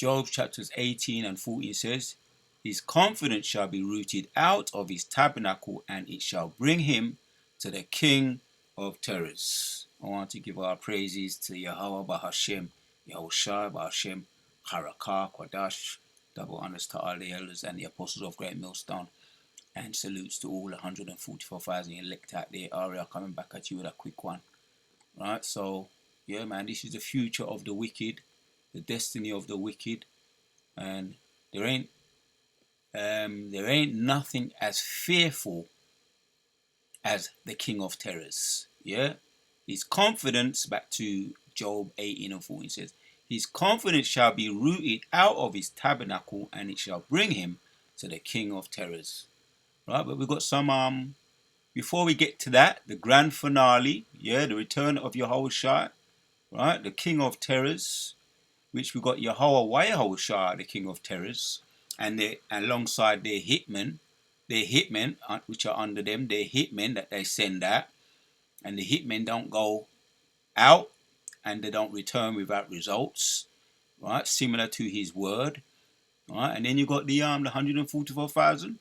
Job chapters 18 and 14 says, his confidence shall be rooted out of his tabernacle, and it shall bring him to the King of terrors. I want to give our praises to Yahweh Bahashem, Yahushua Bahashem, Harakah, Kwadash, double honors to all the elders and the apostles of Great Millstone, and salutes to all 144,000 elect out there. Aria coming back at you with a quick one. Right, so yeah, man, this is the future of the wicked, the destiny of the wicked, and there ain't nothing as fearful as the King of terrors. Yeah, his confidence, back to Job 18 and 14 says, his confidence shall be rooted out of his tabernacle, and it shall bring him to the King of terrors. Right, but we've got some before we get to that, the grand finale, yeah, the return of Yahushua, right, the King of terrors, which we got Yahweh Yahushua, the King of terrors, and alongside their hitmen, which are under them, their hitmen that they send out, and the hitmen don't go out and they don't return without results, right? Similar to his word, right? And then you got the 144,000,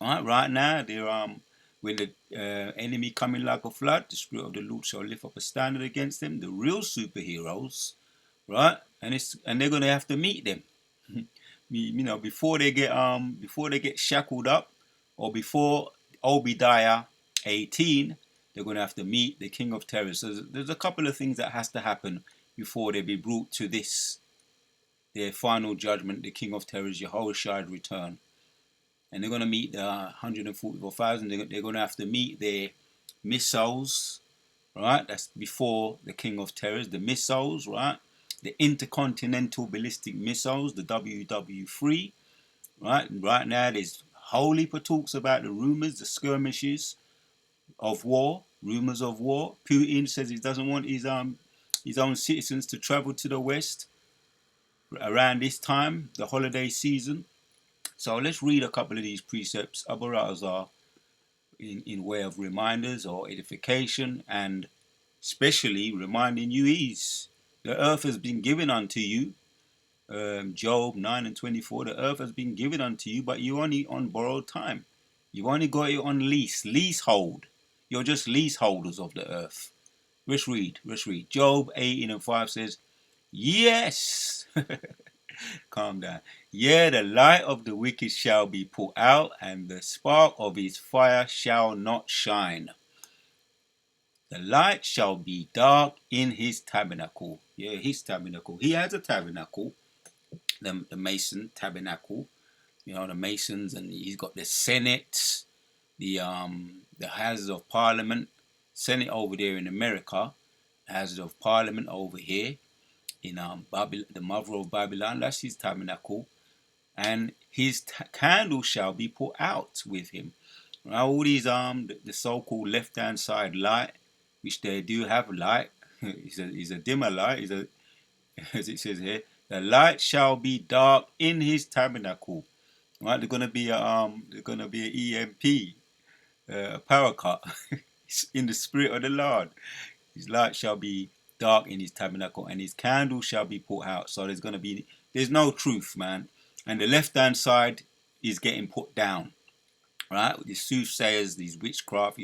right now they're when the enemy coming like a flood, the Spirit of the Lord shall lift up a standard against them, the real superheroes, right? And they're gonna have to meet them. Before they get shackled up, or before Obadiah 18, they're gonna have to meet the King of terrors. So there's a couple of things that has to happen before they be brought to their final judgment, the King of terrors, Yahushua's return. And they're gonna meet the 144,000. They're gonna have to meet their missiles, right? That's before the King of terrors, the missiles, right? The intercontinental ballistic missiles, the WW3, right? And right now there's whole heap of talks about the rumors, the skirmishes of war, rumors of war. Putin says he doesn't want his own citizens to travel to the west around this time, the holiday season. So let's read a couple of these precepts, Abarazar, in way of reminders or edification, and especially reminding you is the earth has been given unto you. Job 9 and 24, the earth has been given unto you, but you only on borrowed time. You only got it on leasehold. You're just leaseholders of the earth. Let's read. Job 18 and 5 says, yes. Calm down. Yeah, the light of the wicked shall be put out, and the spark of his fire shall not shine. The light shall be dark in his tabernacle. Yeah, his tabernacle. He has a tabernacle, the Mason tabernacle. The Masons, and he's got the Senate, the Houses of Parliament, Senate over there in America, Houses of Parliament over here in the mother of Babylon. That's his tabernacle, and his candle shall be put out with him. Now all these the so-called left-hand side light, which they do have light, is a dimmer light. As it says here, the light shall be dark in his tabernacle. Right, they're gonna be an EMP, a power cut in the spirit of the Lord. His light shall be dark in his tabernacle, and his candle shall be put out. So there's no truth, man. And the left hand side is getting put down. Right, these soothsayers, these witchcraft,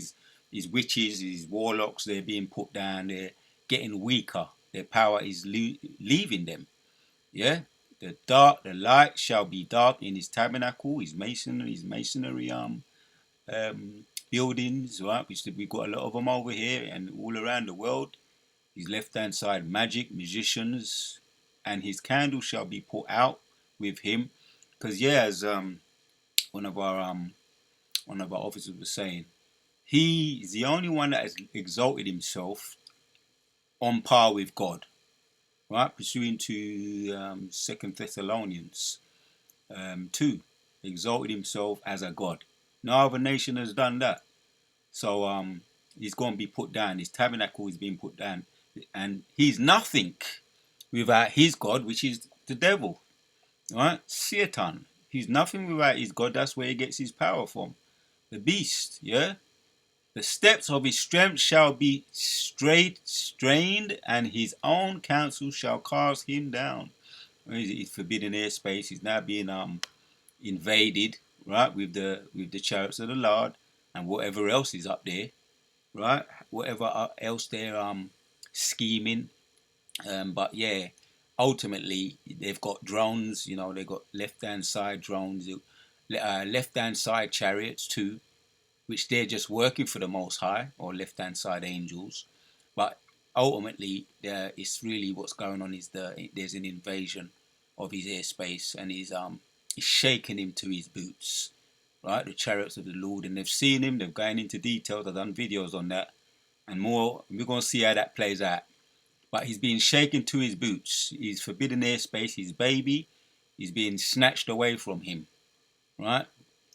these witches, these warlocks, they're being put down. They're getting weaker. Their power is leaving them. Yeah. The light shall be dark in his tabernacle, his masonry buildings, right? Which we got a lot of them over here and all around the world. His left-hand side, magicians, and his candle shall be put out with him, because as one of our officers was saying, he is the only one that has exalted himself on par with God. Right, pursuant to 2 Thessalonians 2, exalted himself as a god. No other nation has done that. So he's going to be put down. His tabernacle is being put down, and he's nothing without his God, which is the devil. Right, Satan. He's nothing without his God. That's where he gets his power from. The beast. Yeah. The steps of his strength shall be strained, and his own counsel shall cast him down. He's forbidden airspace. He's now being invaded, right, with the chariots of the Lord and whatever else is up there, right? Whatever else they're scheming. But yeah, ultimately they've got drones. You know, they've got left-hand side drones, left-hand side chariots too, which they're just working for the Most High, or left-hand side angels. But ultimately, it's really what's going on is there's an invasion of his airspace, and he's shaking him to his boots, right? The chariots of the Lord, and they've seen him. They've gone into details. I've done videos on that and more. We're gonna see how that plays out. But he's being shaken to his boots. He's forbidden airspace. His baby is being snatched away from him, right?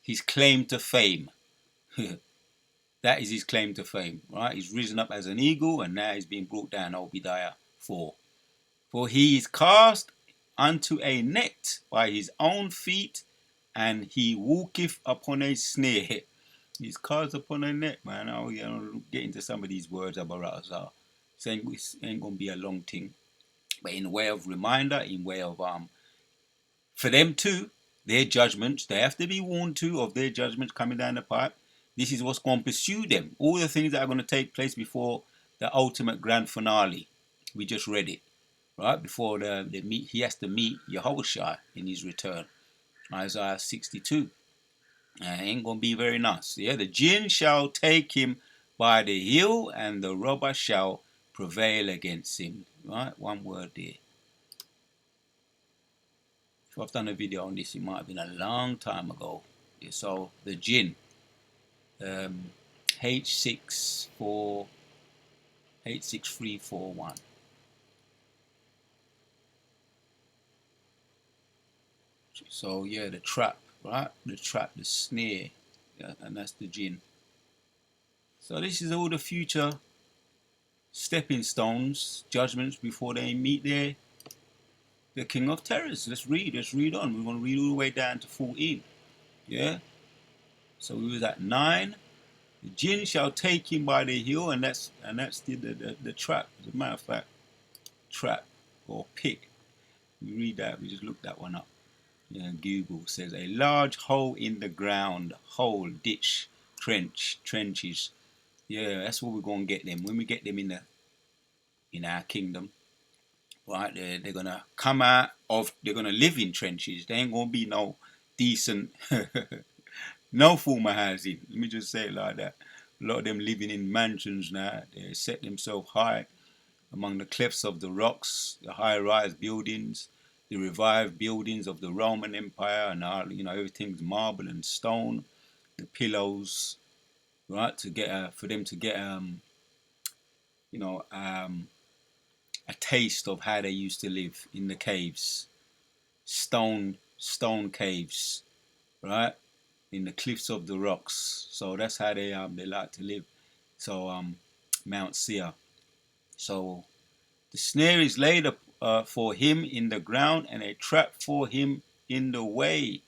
His claim to fame. That is his claim to fame, right? He's risen up as an eagle, and now he's being brought down. Obadiah 4. For he is cast unto a net by his own feet, and he walketh upon a snare. He's cast upon a net, man. I'll get into some of these words about Razar. Saying it ain't gonna be a long thing, but in way of reminder, in way of for them too, their judgments, they have to be warned too of their judgments coming down the pipe. This is what's going to pursue them. All the things that are going to take place before the ultimate grand finale. We just read it, right? Before the meet, he has to meet Yahushua in his return. Isaiah 62. Ain't going to be very nice. Yeah, the jinn shall take him by the heel, and the robber shall prevail against him. Right? One word there. If I've done a video on this, it might have been a long time ago. Yeah, so the jinn. H6386341. So yeah, the trap, right? The trap, the snare, yeah, and that's the jinn. So this is all the future stepping stones, judgments before they meet the king of terrors. Let's read on. We're going to read all the way down to 14. Yeah. So we was at 9. The jinn shall take him by the heel, and that's the trap. As a matter of fact, trap or pit. We read that. We just looked that one up. Yeah, Google says a large hole in the ground, hole, ditch, trenches. Yeah, that's what we're gonna get them when we get them in our kingdom. Right, they're gonna come out of. They're gonna live in trenches. There ain't gonna be no decent, no form of housing. Let me just say it like that. A lot of them living in mansions now. They set themselves high among the cliffs of the rocks, the high-rise buildings, the revived buildings of the Roman Empire, and everything's marble and stone. The pillows, right, to get for them to get a taste of how they used to live in the caves, stone caves, right, in the cliffs of the rocks. So that's how they like to live. So Mount Seir. So the snare is laid up for him in the ground, and a trap for him in the way.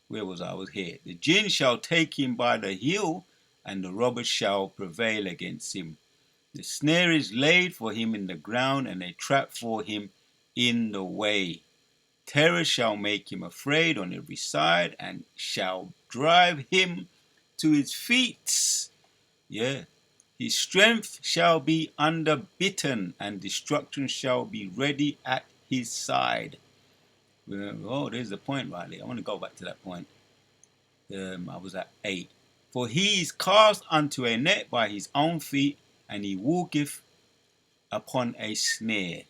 Where was I? I was here. The jinn shall take him by the heel, and the robber shall prevail against him. The snare is laid for him in the ground, and a trap for him in the way. Terror shall make him afraid on every side, and shall drive him to his feet. Yeah. His strength shall be underbitten, and destruction shall be ready at his side. Oh, there's the point right there. I want to go back to that point. I was at 8. For he is cast unto a net by his own feet, and he walketh upon a snare.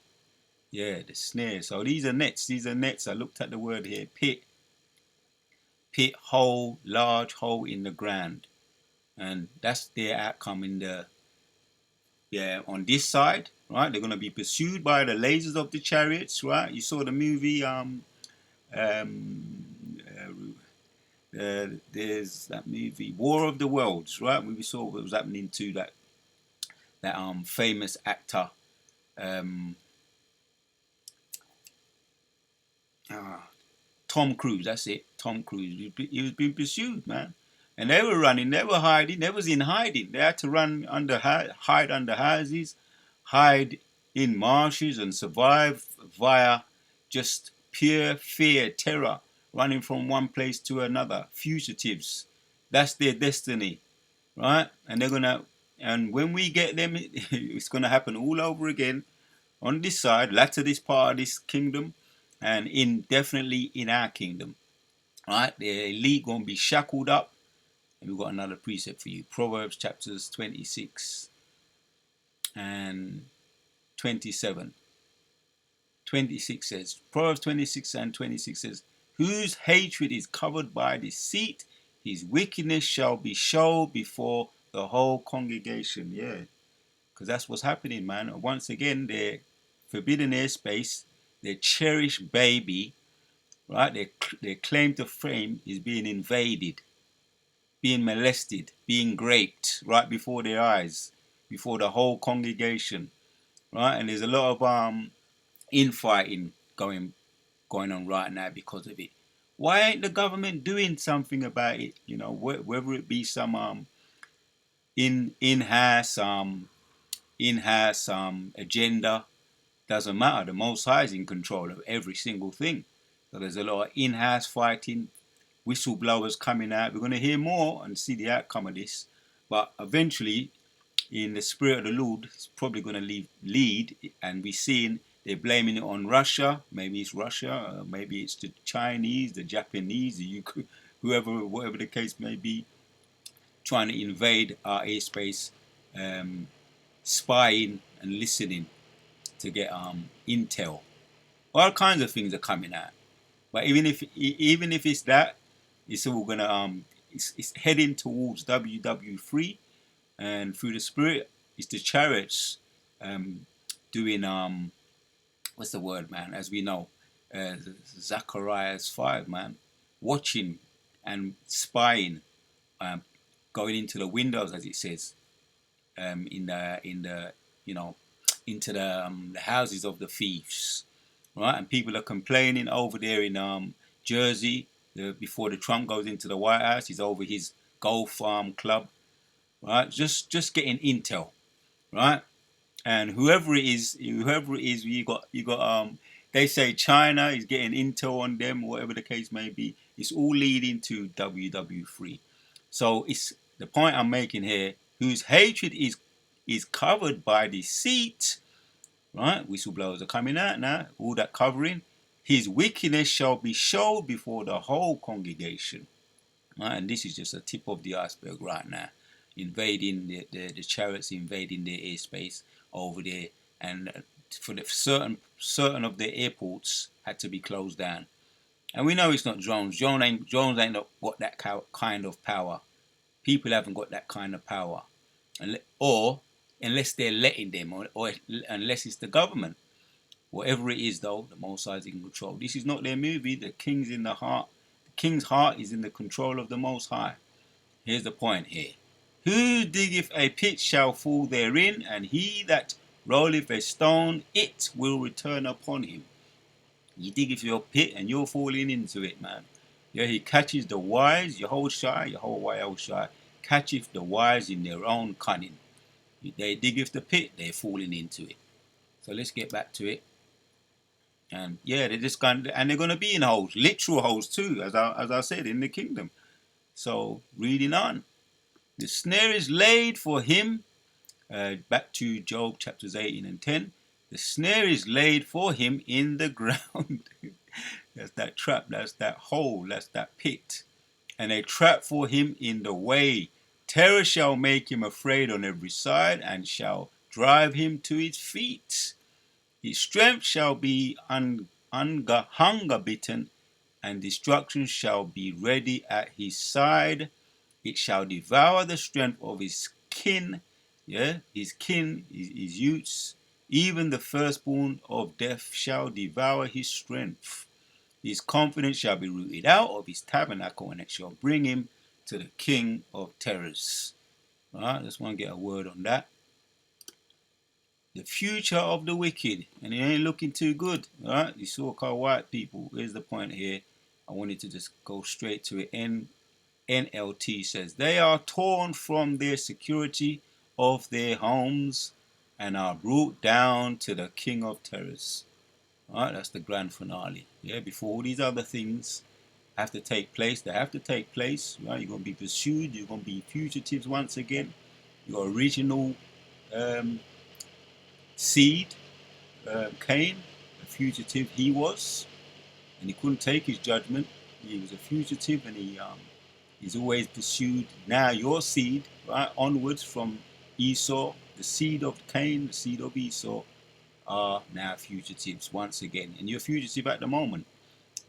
Yeah, the snare. So these are nets. I looked at the word here. Pit, hole, large hole in the ground. And that's their outcome on this side, right? They're going to be pursued by the lasers of the chariots, right? You saw the movie, there's that movie, War of the Worlds, right? We saw what was happening to that famous actor, Tom Cruise, that's it, Tom Cruise. He was being pursued, man. And they were running, they were hiding, they was in hiding. They had to hide under houses, hide in marshes, and survive via just pure fear, terror, running from one place to another, fugitives. That's their destiny, right? And when we get them, it's gonna happen all over again on this side, latter this part of this kingdom, and definitely in our kingdom, right? The elite gonna be shackled up, and we've got another precept for you. Proverbs chapters 26 and 27. 26 says, Proverbs 26 and 26 says, whose hatred is covered by deceit, his wickedness shall be showed before the whole congregation. Yeah, because that's what's happening, man. Once again, they're forbidden airspace, their cherished baby, right? Their claim to fame is being invaded, being molested, being raped right before their eyes, before the whole congregation, right? And there's a lot of infighting going on right now because of it. Why ain't the government doing something about it? You know, whether it be some in-house agenda, doesn't matter. The Most High is in control of every single thing. So there's a lot of in-house fighting, whistleblowers coming out. We're going to hear more and see the outcome of this. But eventually, in the spirit of the Lord, it's probably going to lead, and we're seeing they're blaming it on Russia. Maybe it's Russia, maybe it's the Chinese, the Japanese, the whoever, whatever the case may be, trying to invade our airspace, spying and listening to get intel. All kinds of things are coming out. But even if it's that, it's all gonna it's heading towards WW3, and through the spirit, it's the chariots doing what's the word, man? As we know, Zacharias 5, man, watching and spying, um, going into the windows, as it says, in the you know, into the houses of the thieves, right? And people are complaining over there in Jersey. Before the Trump goes into the White House, he's over his golf club, right? Just getting intel, right? And whoever it is, you got they say China is getting intel on them, whatever the case may be. It's all leading to WW3. So it's the point I'm making here. Whose hatred is covered by deceit, right? Whistleblowers are coming out now. All that covering. His wickedness shall be showed before the whole congregation. Right? And this is just a tip of the iceberg right now. Invading the chariots, invading their airspace over there, and for the certain of the airports had to be closed down. And we know it's not drones. Drones ain't got that kind of power. People haven't got that kind of power, or unless they're letting them, or unless it's the government. Whatever it is, though, the Most High is in control. This is not their movie. The king's in the heart. The king's heart is in the control of the Most High. Here's the point here. Who diggeth a pit shall fall therein, and he that rolleth a stone, it will return upon him. You diggeth your pit and you're falling into it, man. Yeah, he catches the wise, Yahuwah catcheth the wise in their own cunning. They diggeth the pit, they're falling into it. So let's get back to it. And yeah, they're just they're gonna be in holes, literal holes too, as I said, in the kingdom. So reading on, the snare is laid for him. Back to Job chapters 18 and 10. The snare is laid for him in the ground. That's that trap. That's that hole. That's that pit. And a trap for him in the way. Terror shall make him afraid on every side, and shall drive him to his feet. His strength shall be hunger bitten, and destruction shall be ready at his side. It shall devour the strength of his kin. Yeah, his kin, his youths. Even the firstborn of death shall devour his strength. His confidence shall be rooted out of his tabernacle, and it shall bring him to the king of terrors. All right, just want to get a word on that. The future of the wicked, and it ain't looking too good. All right, you so-called white people. Here's the point here. I wanted to just go straight to it. NLT says, they are torn from their security of their homes and are brought down to the king of terrors. Right, that's the grand finale. Yeah, before all these other things have to take place, they have to take place. Right, you're going to be pursued. You're going to be fugitives once again. Your original um, seed, Cain, a fugitive he was, and he couldn't take his judgment. He was a fugitive, and he's always pursued. Now your seed, right, onwards from Esau, the seed of Cain, the seed of Esau, are now fugitives once again, and you're a fugitive at the moment,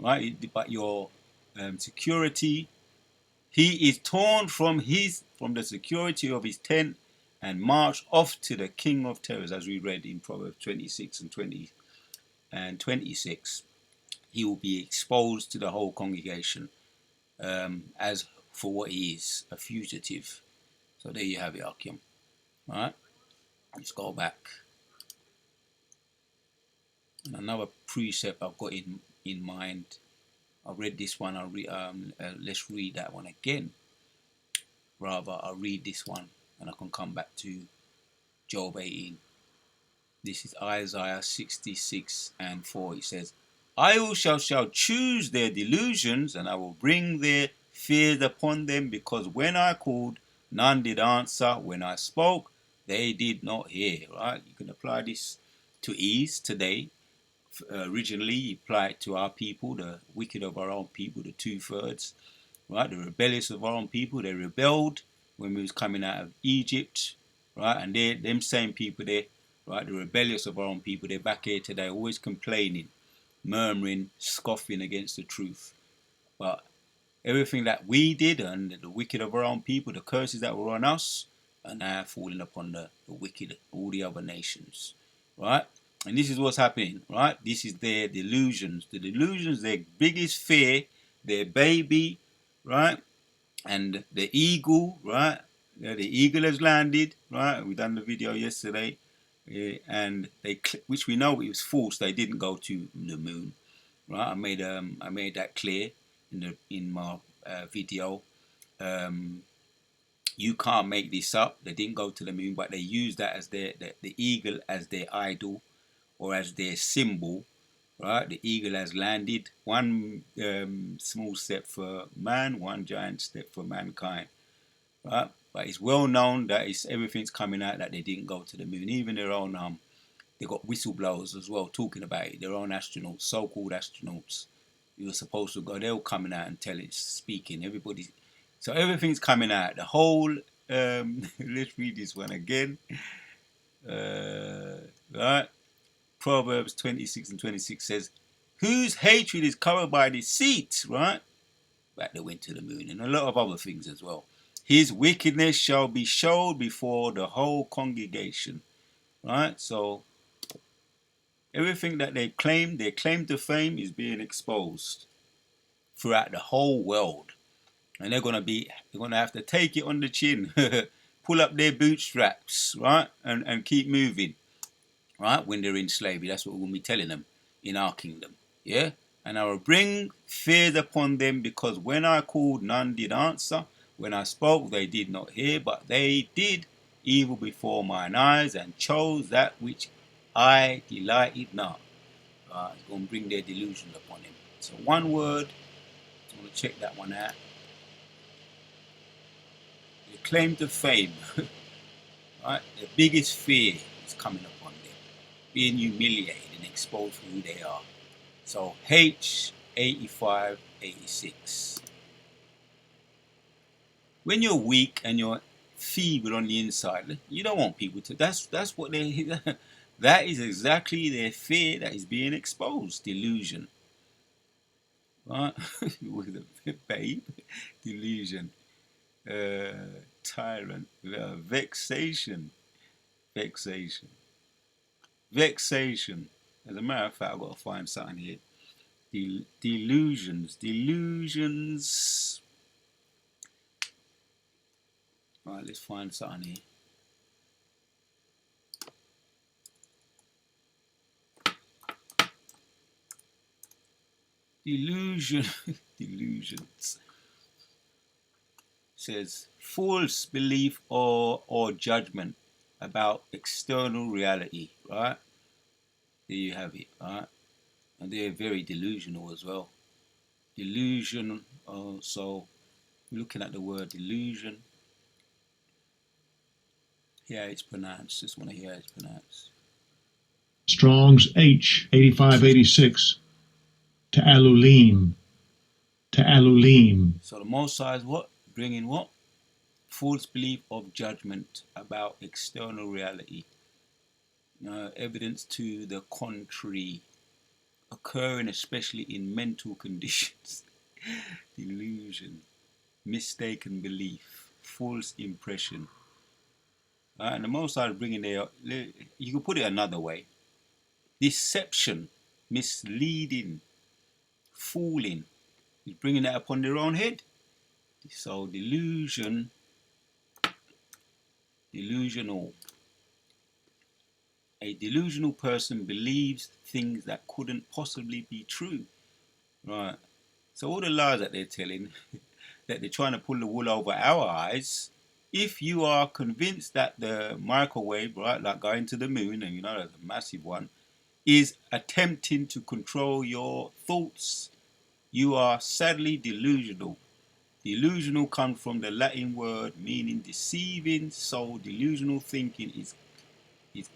right? But your security, he is torn from the security of his tent and marched off to the king of terrors, as we read in Proverbs 26 and 20 and 26. He will be exposed to the whole congregation as for what he is, a fugitive. So there you have it, Akim. All right, let's go back. And another precept I've got in mind. I read this one. Let's read that one again. Rather, I'll read this one, and I can come back to Job 18. This is Isaiah 66 and 4. It says, I shall choose their delusions, and I will bring their fears upon them, because when I called, none did answer. When I spoke, they did not hear. Right? You can apply this to ease today. Originally, he applied to our people, the wicked of our own people, the 2/3. Right? The rebellious of our own people. They rebelled when we was coming out of Egypt. Right? And them same people there, right, the rebellious of our own people, they're back here today, always complaining, murmuring, scoffing against the truth. But everything that we did, and the wicked of our own people, the curses that were on us, are now falling upon the wicked, all the other nations, right? And this is what's happening, right? This is their delusions. The delusions, their biggest fear, their baby, right? And the eagle, right? Yeah, the eagle has landed, right? We done the video yesterday, and which we know it was false. They didn't go to the moon, right? I made that clear in my video. You can't make this up. They didn't go to the moon, but they used that as the eagle as their idol or as their symbol, right? The eagle has landed. One small step for man, one giant step for mankind, right? But it's well known that everything's coming out that they didn't go to the moon. Even their own they got whistleblowers as well talking about it. Their own astronauts, so-called astronauts, who were supposed to go. They're all coming out and speaking. Everybody. So everything's coming out. The whole. Let's read this one again. Right. Proverbs 26 and 26 says, "Whose hatred is covered by deceit?" Right. But they went to the moon, and a lot of other things as well. His wickedness shall be showed before the whole congregation. Right? So everything that they claim, their claim to fame, is being exposed throughout the whole world. And they're gonna have to take it on the chin, pull up their bootstraps, right? And keep moving. Right? When they're in slavery. That's what we're gonna be telling them in our kingdom. Yeah? And I will bring fears upon them, because when I called, none did answer. When I spoke, they did not hear, but they did evil before mine eyes, and chose that which I delighted not. It's going to bring their delusion upon him. So one word, I'm going to check that one out. The claim to fame, right? The biggest fear is coming upon them, being humiliated and exposed for who they are. So H8586. When you're weak and you're feeble on the inside, you don't want people to. That's what they. That is exactly their fear that is being exposed. Delusion, right? With a babe, delusion, tyrant, vexation. As a matter of fact, I've got to find something here. Delusions. Right, let's find something here. Delusions. Says false belief or judgment about external reality, right? There you have it, right? and they're very delusional as well. Delusion. So looking at the word delusion. Yeah, it's pronounced. Just want to hear how it's pronounced. Strong's H 8586. Ta'alulim. Ta'alulim. So the Most High is what? Bringing what? False belief of judgment about external reality. Evidence to the contrary, occurring especially in mental conditions. Delusion, mistaken belief, false impression. And the Most High is bringing there, you can put it another way. Deception, misleading, fooling. He's bringing that upon their own head. So delusional. A delusional person believes things that couldn't possibly be true. Right. So all the lies that they're telling, that they're trying to pull the wool over our eyes, if you are convinced that the microwave, right, like going to the moon, and you know that's a massive one, is attempting to control your thoughts, you are sadly delusional. Delusional comes from the Latin word meaning deceiving, so delusional thinking is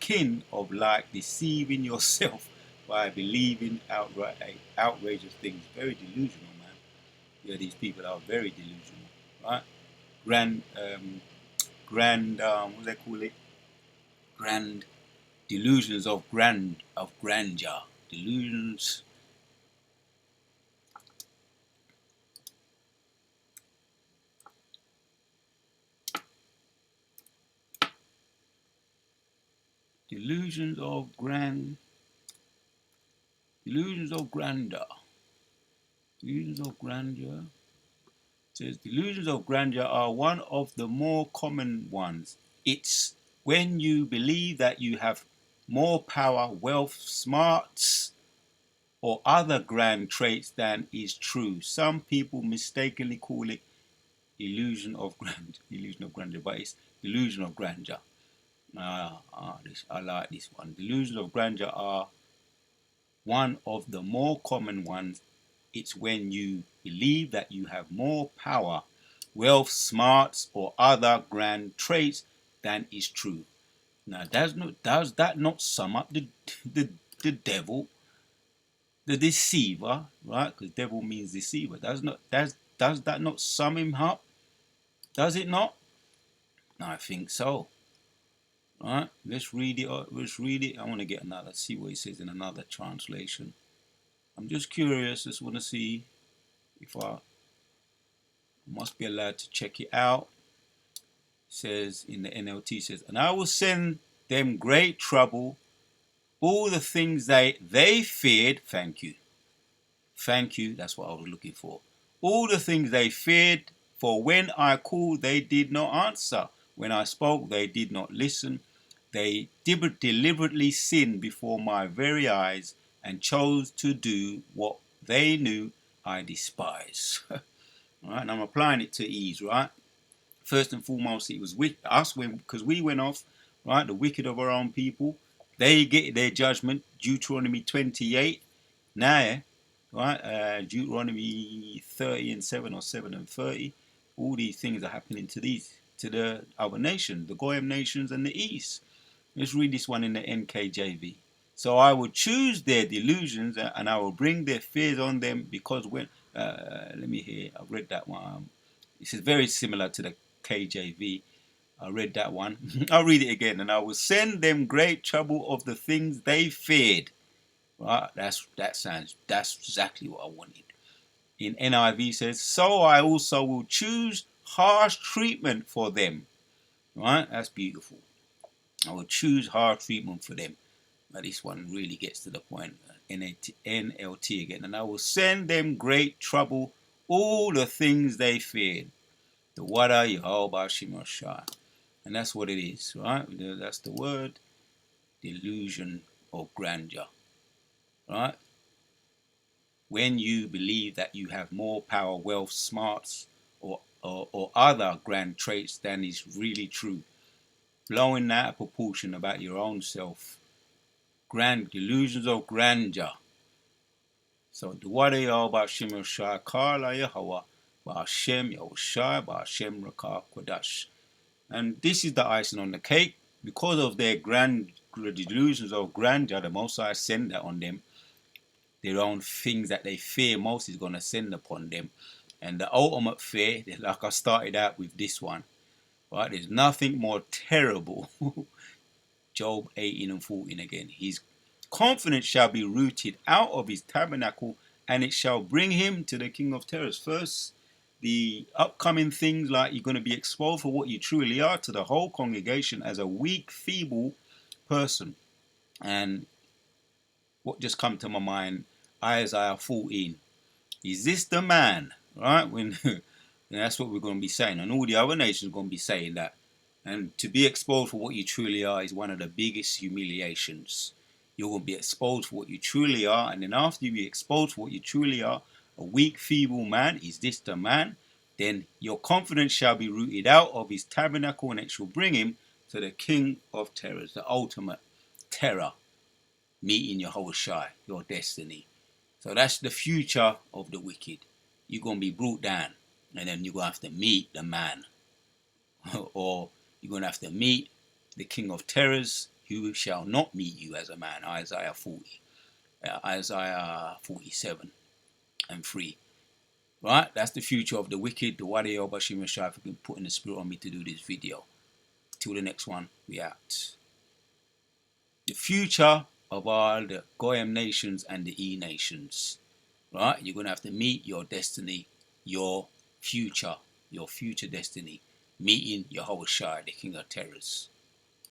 kin of like deceiving yourself by believing outrageous things. Very delusional, man. Yeah, these people are very delusional, right? What do they call it? Grand delusions of grandeur. Delusions. Delusions of grandeur. Delusions of grandeur. It says delusions of grandeur are one of the more common ones. It's when you believe that you have more power, wealth, smarts, or other grand traits than is true. Some people mistakenly call it illusion of grandeur, but it's delusion of grandeur. I like this one. Delusions of grandeur are one of the more common ones. It's when you believe that you have more power, wealth, smarts, or other grand traits than is true. Now, does that not sum up the devil, the deceiver, right? Because devil means deceiver. Does that not sum him up? Does it not? I think so. Right, let's read it. I want to get another, see what it says in another translation. I'm just curious. Just want to see if I must be allowed to check it out. It says in the NLT, says, and I will send them great trouble, all the things they feared. Thank you. That's what I was looking for. All the things they feared. For when I called, they did not answer. When I spoke, they did not listen. They deliberately sinned before my very eyes and chose to do what they knew I despise. Right, and I'm applying it to ease, right? First and foremost, it was us because we went off, right? The wicked of our own people, they get their judgment. Deuteronomy 28, now, right? Deuteronomy 30 and 7 or 7 and 30. All these things are happening to the other nations, the Goyim nations and the East. Let's read this one in the NKJV. So I will choose their delusions and I will bring their fears on them because when, let me hear, I've read that one. This is very similar to the KJV. I read that one. I'll read it again. And I will send them great trouble of the things they feared. Right? That's exactly what I wanted. In NIV says, so I also will choose harsh treatment for them. Right? That's beautiful. I will choose hard treatment for them. But this one really gets to the point. NLT again. And I will send them great trouble, all the things they feared. The Wada Yehovah Shimoshai. And that's what it is, right? That's the word. Delusion of grandeur. Right? When you believe that you have more power, wealth, smarts, or other grand traits than is really true. Blowing that out of proportion about your own self. Grand delusions of grandeur. So the Wada Ba'Shem Yahushai Kala Yahweh Ba'Shem Yahushai Ba'Shem Rakah Kodash. And this is the icing on the cake. Because of their grand delusions of grandeur, the Most High send that on them. Their own things that they fear most is going to send upon them. And the ultimate fear, like I started out with this one, right? There's nothing more terrible. Job 18 and 14 again. His confidence shall be rooted out of his tabernacle, and it shall bring him to the king of terrors. First, the upcoming things like you're going to be exposed for what you truly are to the whole congregation as a weak, feeble person. And what just come to my mind, Isaiah 14. Is this the man? Right? When that's what we're going to be saying. And all the other nations are going to be saying that. And to be exposed for what you truly are is one of the biggest humiliations. You're going to be exposed for what you truly are. And then after you be exposed for what you truly are, a weak, feeble man, is this the man? Then your confidence shall be rooted out of his tabernacle, and it shall bring him to the king of terrors, the ultimate terror, meeting Yahushai, your destiny. So that's the future of the wicked. You're going to be brought down, and then you're going to have to meet the man. Or you're going to have to meet the king of terrors, who shall not meet you as a man. Isaiah 47 and 3. Right? That's the future of the wicked. The Wadi Ba'Shem Yahushai for putting the spirit on me to do this video. Till the next one, we out. The future of all the Goyim nations and the E nations. Right? You're going to have to meet your destiny, your future destiny. Meeting Yahushai, the king of terrors.